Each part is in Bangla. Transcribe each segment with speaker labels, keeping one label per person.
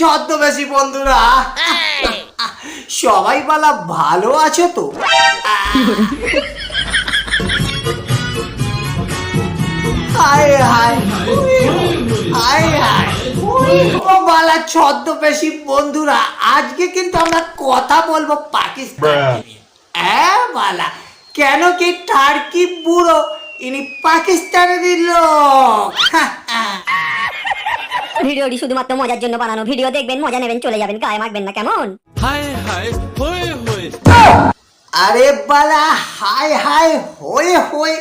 Speaker 1: ছদ্মবেশী বন্ধুরা সবাই বালা ভালো আছো তো? হায় হায় হায় হায় বালা ছদ্মবেশী বন্ধুরা, আজকে কিন্তু আমরা কথা বলবো পাকিস্তান নিয়ে। হ্যাঁ বালা, কেন কি টার্কি বুড়ো ইনি পাকিস্তানেরই লোক।
Speaker 2: ভিডিওটি শুধুমাত্র মজার জন্য বানানো। ভিডিও দেখবেন, মজা নেবেন, চলে যাবেন, গায়ে মাখবেন না, কেমন?
Speaker 3: হায় হায় হয়ে হয়ে
Speaker 1: আরে বালা হায় হায় হয়ে হয়ে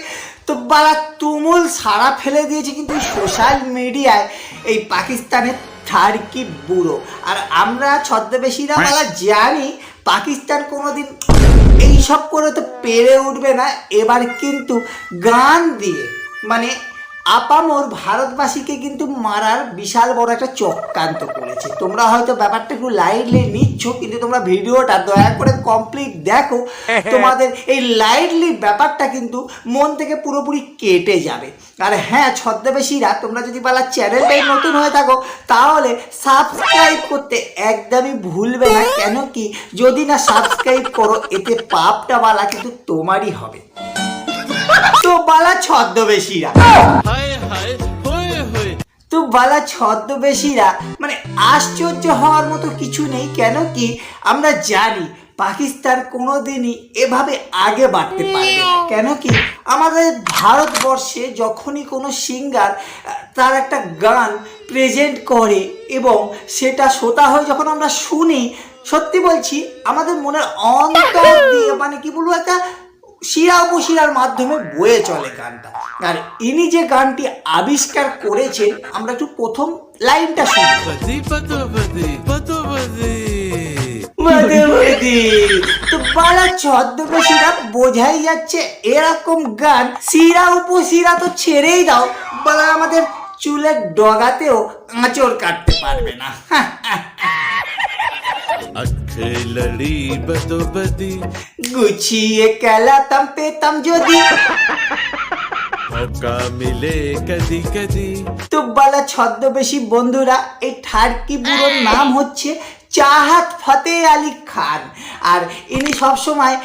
Speaker 1: তো বালা তুমুল সাড়া ফেলে দিয়েছে কিন্তু সোশ্যাল মিডিয়ায় এই পাকিস্তানের টার্কি বুড়ো। আর আমরা ছদ্মবেশীরা বালা জানি পাকিস্তান কোনোদিন এইসব করে তো পেরে উঠবে না। এবার কিন্তু গান দিয়ে মানে আপামর ভারতবাসীকে কিন্তু মারার বিশাল বড় একটা চক্রান্ত করেছে। তোমরা হয়তো ব্যাপারটা একটু লাইটলি নিচ্ছ, কিন্তু তোমরা ভিডিওটা দয়া করে কমপ্লিট দেখো। তোমাদের এই লাইটলি ব্যাপারটা কিন্তু মন থেকে পুরোপুরি কেটে যাবে। আর হ্যাঁ ছদ্মবেশীরা, তোমরা যদি বালা চ্যানেলটাই নতুন হয়ে থাকো তাহলে সাবস্ক্রাইব করতে একদমই ভুলবে না। কেন কি যদি না সাবস্ক্রাইব করো এতে পাপটা বালা কিন্তু তোমারই হবে। তো বালা ছদ্মবেশীরা
Speaker 3: হায় হায় হয়ে হয়ে
Speaker 1: তো বালা ছদ্মবেশীরা মানে আশ্চর্য হওয়ার মতো কিছু নেই। কেন কি আমরা জানি পাকিস্তান কোনোদিনই এভাবে আগে বাড়তে পারবে না। কেন কি আমাদের ভারতবর্ষে যখনই কোনো সিঙ্গার তার একটা গান প্রেজেন্ট করে এবং সেটা শ্রোতা হয়ে যখন আমরা শুনি, সত্যি বলছি আমাদের মনের অন্তর দিয়ে মানে কি বলবো একটা শিরা উপশিরার মাধ্যমে বয়ে চলে গানটা। আর ইনি যে গানটি আবিষ্কার করেছেন আমরা একটু প্রথম লাইনটা শুনি।
Speaker 3: বদি বদি বদি
Speaker 1: বদি তো বালা ছদ্মবেশীরা বোঝাই যাচ্ছে এরকম গান শিরা উপশিরা তো ছেড়েই দাও, বালা আমাদের চুলের ডগাতেও আঁচড় কাটতে পারবে না।
Speaker 3: আখে লড়ি বদো বদি
Speaker 1: গুছিয়ে কেলাতাম পেতাম যদি
Speaker 3: মৌকা মিলে কদি কদি।
Speaker 1: তো বালা ছদ্মবেশী বন্ধুরা, এই টার্কি বুড়োর নাম হচ্ছে চাহাত ফতে আলী খান। আর ইনি সবসময়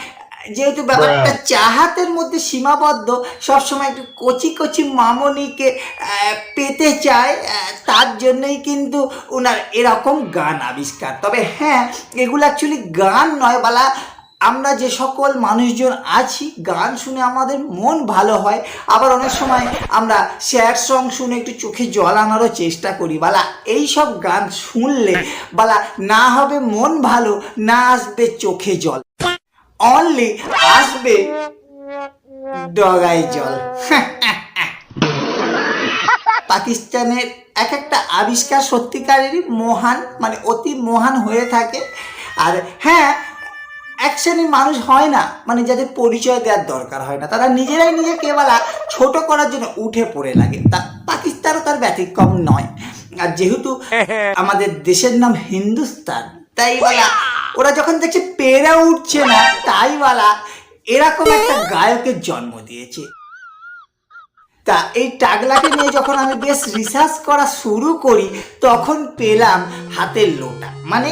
Speaker 1: যেহেতু ব্যাপারটা চাহাতের মধ্যে সীমাবদ্ধ, সবসময় একটু কচি কচি মামনিকে পেতে চায়, তার জন্যই কিন্তু ওনার এরকম গান আবিষ্কার। তবে হ্যাঁ, এগুলো অ্যাকচুয়ালি গান নয় বালা, আমরা যে সকল মানুষজন আছি গান শুনে আমাদের মন ভালো হয়, আবার অনেক সময় আমরা স্যাড সং শুনে একটু চোখে জল আনারও চেষ্টা করি। বালা এই সব গান শুনলে বালা না হবে মন ভালো, না আসবে চোখে জল, অনলি আসবে ডগায় জল। পাকিস্তানের এক একটা আবিষ্কার সত্যিকারেরই মহান, মানে অতি মহান হয়ে থাকে। আর হ্যাঁ, এক শ্রেণীর মানুষ হয় না মানে যাদের পরিচয় দেওয়ার দরকার হয় না, তারা নিজেরাই নিজেকে বলা ছোট করার জন্য উঠে পড়ে লাগে। তা পাকিস্তানও তার ব্যতিক্রম নয়। আর যেহেতু আমাদের দেশের নাম হিন্দুস্তান, তাই বলা ওরা যখন দেখছে পেরে উঠছে না, তাই বলা এরকম একটা গায়কের জন্ম দিয়েছে। তা এই টাগলাকে নিয়ে যখন আমি বেশ রিসার্চ করা শুরু করি তখন পেলাম হাতের লোটা, মানে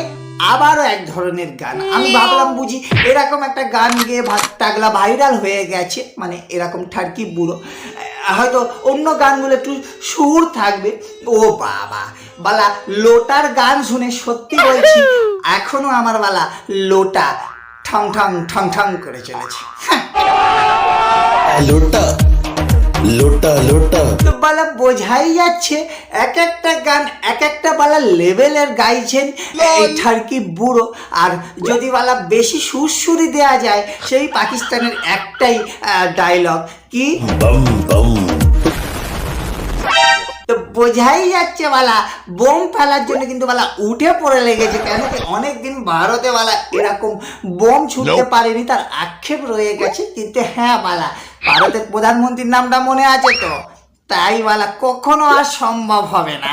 Speaker 1: আবারও এক ধরনের গান। আমি ভাবলাম বুঝি এরকম একটা গান গেয়ে টাগলা ভাইরাল হয়ে গেছে, মানে এরকম টার্কি বুড়ো, হয়তো অন্য গানগুলো একটু সুর থাকবে। ও বাবা বালা, লোটার গান শুনে সত্যি বলছি এখনো আমার বালা লোটা ঠং ঠং ঠং ঠং করে চলেছে।
Speaker 4: লোটা লোটা লোটা
Speaker 1: তো বালা বোঝাই যাচ্ছে এক একটা গান এক একটা বালা লেভেলের গাইছেন এই টার্কি বুড়ো। আর যদি বালা বেশি সুরসুরি দেয়া যায়, সেই পাকিস্তানের একটাই ডায়লগ কি
Speaker 4: বম বম
Speaker 1: তো বোঝাই যাচ্ছে বালা বোম ফেলার জন্য কিন্তু বালা উঠে পড়ে লেগেছে। কেন কি অনেকদিন ভারতে বালা এরকম বোম ছুটতে পারেনি, তার আক্ষেপ রয়ে গেছে। কিন্তু হ্যাঁ বালা, ভারতের প্রধানমন্ত্রীর নামটা মনে আছে তো, তাই বালা কখনো আর সম্ভব হবে না।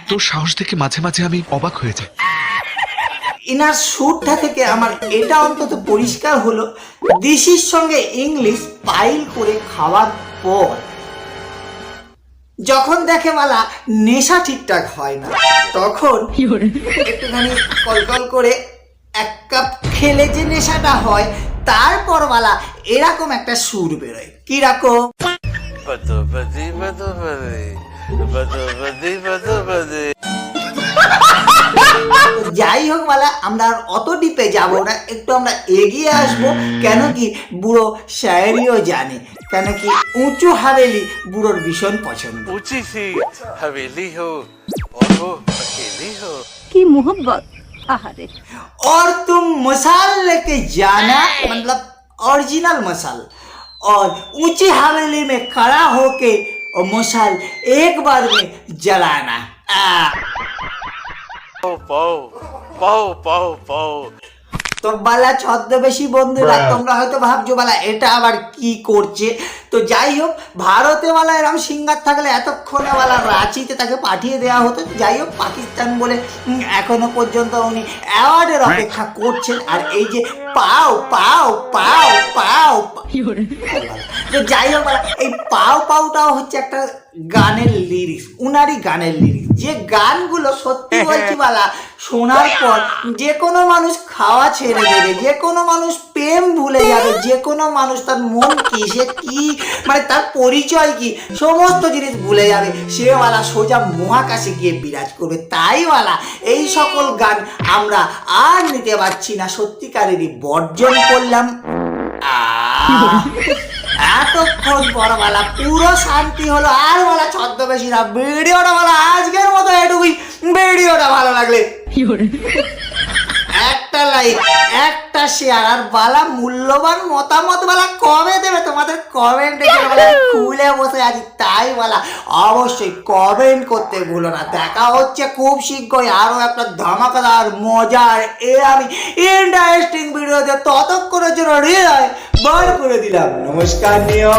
Speaker 5: তোর সাহস দেখে মাঝে মাঝে আমি অবাক হয়ে যাই।
Speaker 1: ইনার সুরটা থেকে আমার এটা অন্তত পরিষ্কার হলো, দিশির সঙ্গে ইংলিশ পাইল করে খাওয়ার পর যখন দেখে বালা নেশা ঠিকঠাক হয় না, তখন একটুখানি কলকল করে এক কাপ খেলে যে নেশাটা হয়, তারপর বালা এরকম একটা সুর বেরোয়, কিরকম?
Speaker 3: बदो बदी बदो बदी बदो बदी बदो बदी।
Speaker 1: তো যাই হোক বালা, আমরা আর অত ডিপে যাব না, একটু আমরা এগিয়ে আসব। কেন কি বুড়ো শায়েরিও জানে, কেন কি উঁচু হাভেলি বুড়োর ভীষণ পছন্দ।
Speaker 3: ऊंची सी हवेली हो और वो अकेली हो।
Speaker 6: की मोहब्बत आहारे
Speaker 1: और तुम मसाल लेके जाना, मतलब ओरिजिनल मसाल, और ऊंची हवेली में खड़ा होके और मसाल एक बार में जलाना।
Speaker 3: पाओ पाओ पाओ पाओ पाओ।
Speaker 1: তো বালা ছদ্মবেশী বন্ধুরা, তোমরা হয়তো ভাবছো বালা এটা আবার কি করছে। তো যাই হোক, ভারতে বালা এরকম সিঙ্গার থাকলে এতক্ষণে বালা রাঁচিতে তাকে পাঠিয়ে দেওয়া হতো। যাই হোক, পাকিস্তান বলে এখনো পর্যন্ত উনি অ্যাওয়ার্ডের অপেক্ষা করছেন। আর এই যে পাও পাও পাও পাও, তো যাই হোক বালা, এই পাও পাওটাও হচ্ছে একটা গানের লিরিক্স, উনারই গানের লিরিক্স, যে গানগুলো সত্যি বলছি বালা শোনার পর যে কোনো মানুষ খাওয়া ছেড়ে দেবে, যে কোনো মানুষ প্রেম ভুলে যাবে, যে কোনো মানুষ তার মন কি, সে কি, মানে তার পরিচয় কি, সমস্ত জিনিস ভুলে যাবে। সে বালা সোজা মহাকাশে গিয়ে বিরাজ করবে। তাই বালা এই সকল গান আমরা আর নিতে পারছি না, সত্যিকারেরই বর্জন করলাম। এতক্ষণ পর বালা পুরো শান্তি হলো। আর বলা ছদ্মবেশীরা, ভিডিওটা বলা আজকের মতো এটুকুই। ভিডিওটা ভালো লাগলে একটা লাইক, একটা শেয়ার, আর বালা মূল্যবান মতামত বালা কবে দেবে? তোমাদের কমেন্টে খুলে বসে আছি। তাই বালা অবশ্যই কমেন্ট করতে ভুলো না। দেখা হচ্ছে খুব শীঘ্রই আরো একটা ধামাকাদার মজার আমি ইন্টারেস্টিং ভিডিওতে। ততক্ষণের জন্য হৃদয় বার করে দিলাম। নমস্কার নিও।